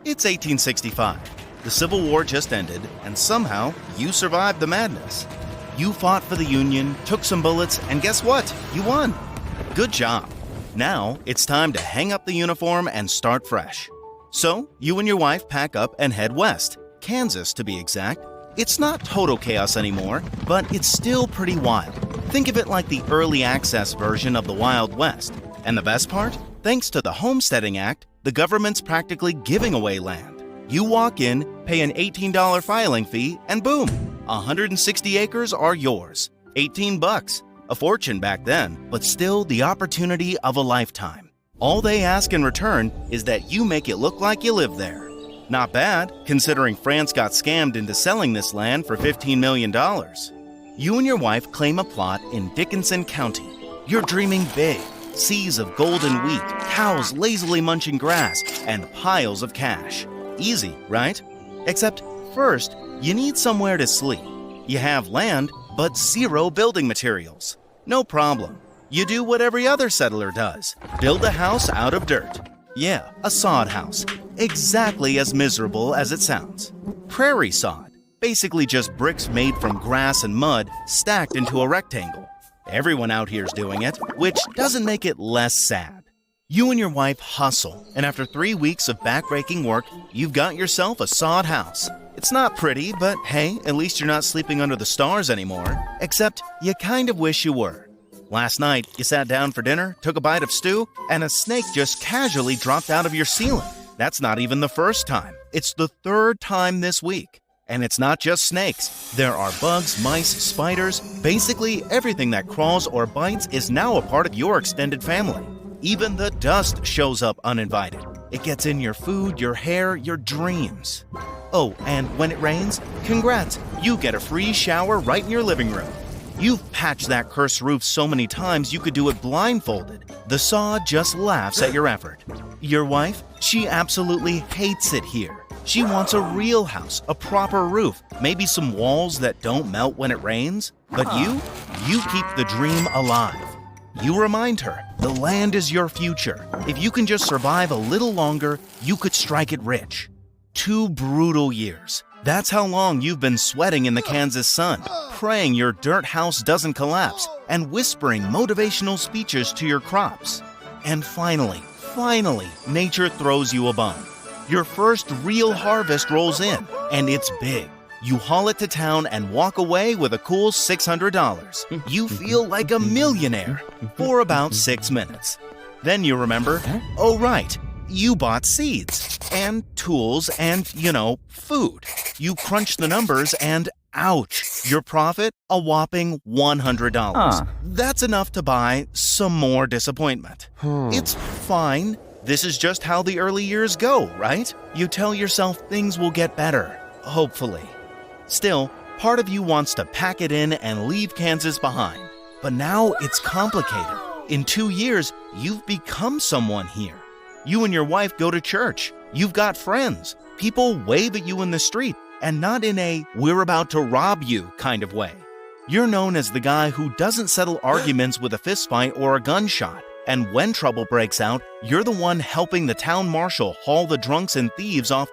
It's 1865. The Civil War just ended, and somehow you survived the madness. You fought for the Union, took some bullets, and guess what? You won. Good job. Now it's time to hang up the uniform and start fresh. So you and your wife pack up and head west, Kansas to be exact. It's not total chaos anymore, but it's still pretty wild. Think of it like the early access version of the Wild West. And the best part? Thanks to the Homesteading Act, the government's practically giving away land. You walk in, pay an $18 filing fee, and boom, 160 acres are yours. $18. A fortune back then, but still the opportunity of a lifetime. All they ask in return is that you make it look like you live there. Not bad, considering France got scammed into selling this land for $15 million. You and your wife claim a plot in Dickinson County. You're dreaming big. Seas of golden wheat, cows lazily munching grass, and piles of cash. Easy, right? Except first, you need somewhere to sleep. You have land, but zero building materials. No problem. You do what every other settler does. Build a house out of dirt. Yeah, a sod house. Exactly as miserable as it sounds. Prairie sod. Basically just bricks made from grass and mud stacked into a rectangle. Everyone out here's doing it, which doesn't make it less sad. You and your wife hustle, and after 3 weeks of backbreaking work, you've got yourself a sod house. It's not pretty, but hey, at least you're not sleeping under the stars anymore. Except you kind of wish you were. Last night, you sat down for dinner, took a bite of stew, and a snake just casually dropped out of your ceiling. That's not even the first time. It's the third time this week. And it's not just snakes. There are bugs, mice, spiders. Basically, everything that crawls or bites is now a part of your extended family. Even the dust shows up uninvited. It gets in your food, your hair, your dreams. Oh, and when it rains, congrats, you get a free shower right in your living room. You've patched that cursed roof so many times you could do it blindfolded. The sod just laughs at your effort. Your wife? She absolutely hates it here. She wants a real house, a proper roof, maybe some walls that don't melt when it rains. But you keep the dream alive. You remind her, the land is your future. If you can just survive a little longer, you could strike it rich. 2 brutal years. That's how long you've been sweating in the Kansas sun, praying your dirt house doesn't collapse, and whispering motivational speeches to your crops. And finally, nature throws you a bone. Your first real harvest rolls in, and it's big. You haul it to town and walk away with a cool $600. You feel like a millionaire for about 6 minutes. Then you remember, oh right, you bought seeds and tools and, food. You crunch the numbers and ouch, your profit, a whopping $100. That's enough to buy some more disappointment. It's fine. This is just how the early years go, right? You tell yourself things will get better, hopefully. Still, part of you wants to pack it in and leave Kansas behind. But now it's complicated. In 2 years, you've become someone here. You and your wife go to church. You've got friends. People wave at you in the street, and not in a "we're about to rob you" kind of way. You're known as the guy who doesn't settle arguments with a fistfight or a gunshot. And when trouble breaks out, you're the one helping the town marshal haul the drunks and thieves off